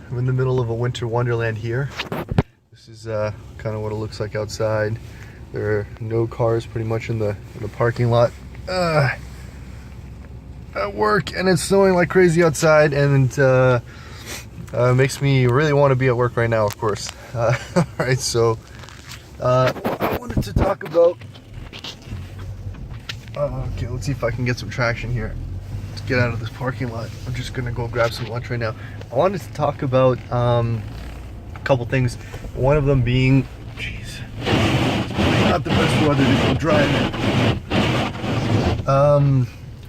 I'm in the middle of a winter wonderland here. This is kind of what it looks like outside. There are no cars pretty much in the parking lot at work, and it's snowing like crazy outside, and makes me really want to be at work right now, of course. Alright, so I wanted to talk about okay, let's see if I can get some traction here. Let's get out of this parking lot. I'm just gonna go grab some lunch right now. I wanted to talk about a couple things. One of them being, jeez, it's probably not the best weather to go driving.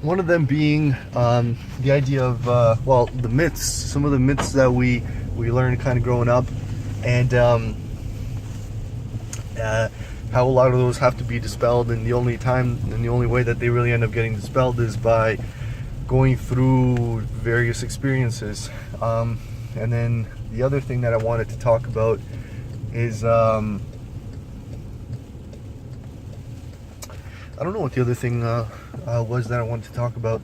One of them being the idea of well, the myths, some of the myths that we learned kind of growing up, and how a lot of those have to be dispelled, and the only time and the only way that they really end up getting dispelled is by going through various experiences. And then the other thing that I wanted to talk about is I don't know what the other thing was that I wanted to talk about.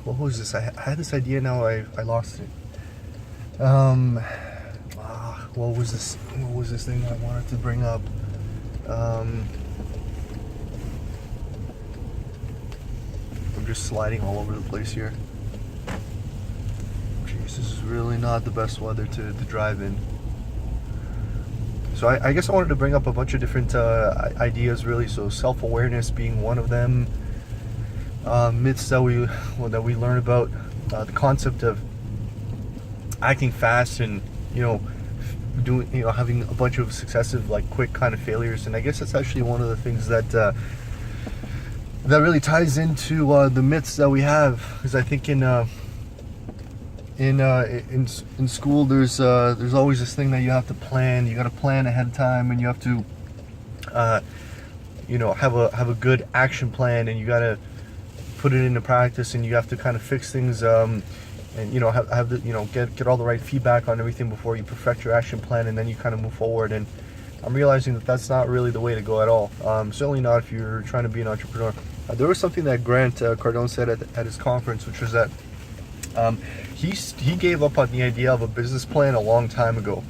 What was this? I had this idea, now I lost it. What was this? What was this thing that I wanted to bring up? I'm just sliding all over the place here. Jeez, this is really not the best weather to drive in. So I guess I wanted to bring up a bunch of different ideas, really. So self-awareness being one of them. Myths that we learn about. The concept of acting fast and, having a bunch of successive, like, quick kind of failures. And I guess that's actually one of the things that that really ties into the myths that we have. Because I think in school there's always this thing that you have to plan. You got to plan ahead of time, and you have to have a good action plan, and you got to put it into practice, and you have to kind of fix things and have the get all the right feedback on everything before you perfect your action plan, and then you kind of move forward. And I'm realizing that that's not really the way to go at all. Certainly not if you're trying to be an entrepreneur. There was something that Grant Cardone said at his conference, which was that he gave up on the idea of a business plan a long time ago.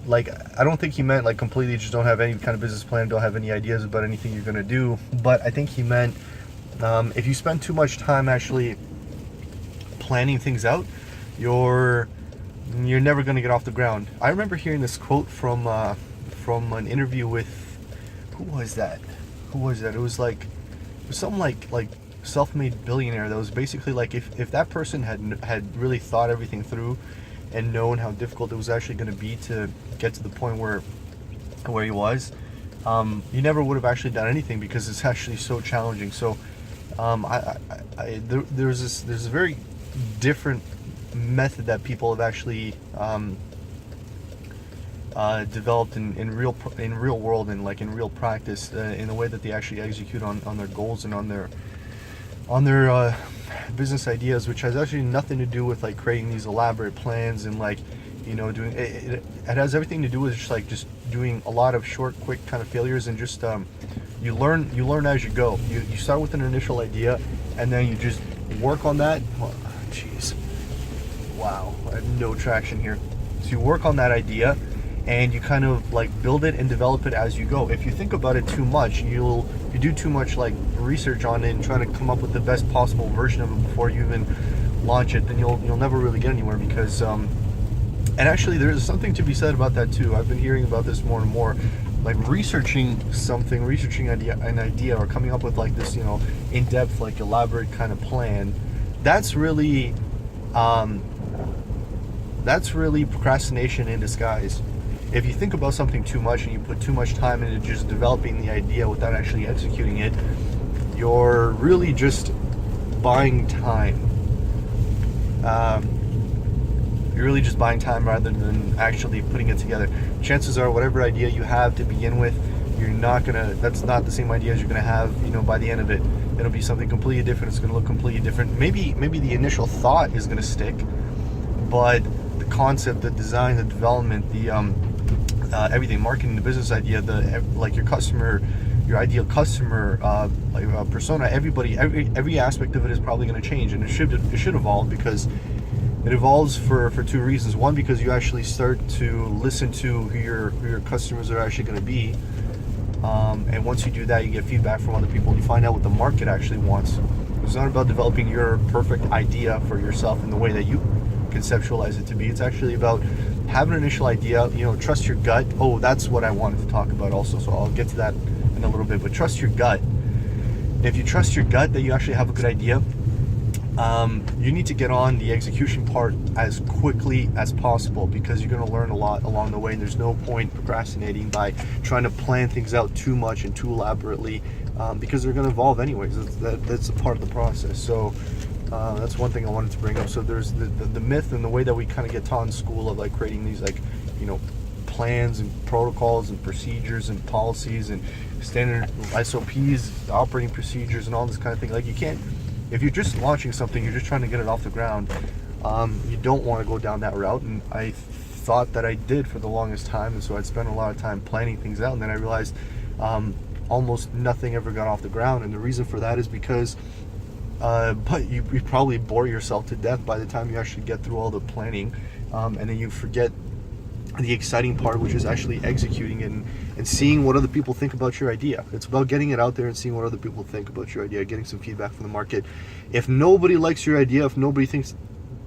Like, I don't think he meant like completely just don't have any kind of business plan, don't have any ideas about anything you're gonna do. But I think he meant if you spend too much time actually planning things out, you're never gonna get off the ground. I remember hearing this quote from an interview with, who was that? It was some like self-made billionaire that was basically like, if that person had really thought everything through and known how difficult it was actually going to be to get to the point where he was, you never would have actually done anything, because it's actually so challenging. So there's a very different method that people have actually developed in real world, and like in real practice, in the way that they actually execute on their goals and on their business ideas, which has actually nothing to do with like creating these elaborate plans and like doing it. It has everything to do with just doing a lot of short, quick kind of failures, and just you learn as you go. You start with an initial idea, and then you just work on that. Jeez, wow, I have no traction here. So you work on that idea, and you kind of like build it and develop it as you go. If you think about it too much, you do too much like research on it and trying to come up with the best possible version of it before you even launch it, then you'll never really get anywhere. Because and actually there's something to be said about that too. I've been hearing about this more and more, like researching an idea or coming up with like this in-depth, like elaborate kind of plan. That's really procrastination in disguise. If you think about something too much and you put too much time into just developing the idea without actually executing it, you're really just buying time. You're really just buying time rather than actually putting it together. Chances are, whatever idea you have to begin with, that's not the same idea as you're gonna have, by the end of it. It'll be something completely different. It's gonna look completely different. Maybe the initial thought is gonna stick, but the concept, the design, the development, the everything, marketing, the business idea, like your customer, your ideal customer persona, every aspect of it is probably going to change, and it should evolve, because It evolves for two reasons. One, because you actually start to listen to who your customers are actually going to be. And once you do that, you get feedback from other people and you find out what the market actually wants. It's not about developing your perfect idea for yourself in the way that you conceptualize it to be. It's actually about having an initial idea, trust your gut. Oh, that's what I wanted to talk about also, so I'll get to that in a little bit, but trust your gut. If you trust your gut that you actually have a good idea, you need to get on the execution part as quickly as possible, because you're going to learn a lot along the way, and there's no point procrastinating by trying to plan things out too much and too elaborately, because they're going to evolve anyways. That's a part of the process. So that's one thing I wanted to bring up. So there's the myth and the way that we kind of get taught in school of like creating these plans and protocols and procedures and policies and standard SOPs, operating procedures and all this kind of thing. Like, you can't, if you're just launching something, you're just trying to get it off the ground, you don't want to go down that route. And I thought that I did for the longest time, and so I'd spent a lot of time planning things out, and then I realized almost nothing ever got off the ground. And the reason for that is because but you probably bore yourself to death by the time you actually get through all the planning, and then you forget the exciting part, which is actually executing it and seeing what other people think about your idea. It's about getting it out there and seeing what other people think about your idea, getting some feedback from the market. If nobody likes your idea, if nobody thinks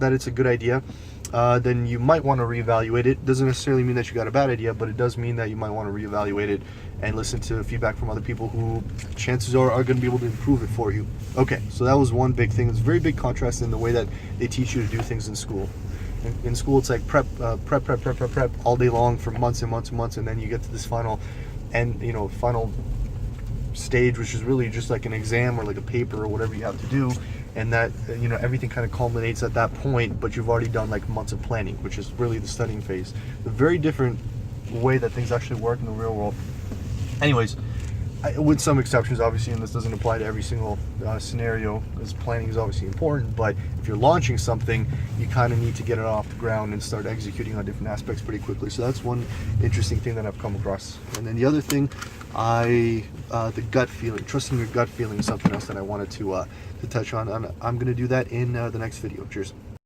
that it's a good idea, then you might want to reevaluate it. Doesn't necessarily mean that you got a bad idea, but it does mean that you might want to reevaluate it and listen to feedback from other people who chances are going to be able to improve it for you. Okay, so that was one big thing. It's a very big contrast in the way that they teach you to do things in school. In school, it's like prep all day long for months and months and months, and then you get to this final stage, which is really just like an exam or like a paper or whatever you have to do, and that everything kind of culminates at that point, but you've already done like months of planning, which is really the studying phase. A very different way that things actually work in the real world. Anyways, with some exceptions, obviously, and this doesn't apply to every single scenario, because planning is obviously important, but if you're launching something, you kind of need to get it off the ground and start executing on different aspects pretty quickly. So that's one interesting thing that I've come across. And then the other thing, the gut feeling, trusting your gut feeling, is something else that I wanted to touch on. I'm going to do that in the next video. Cheers.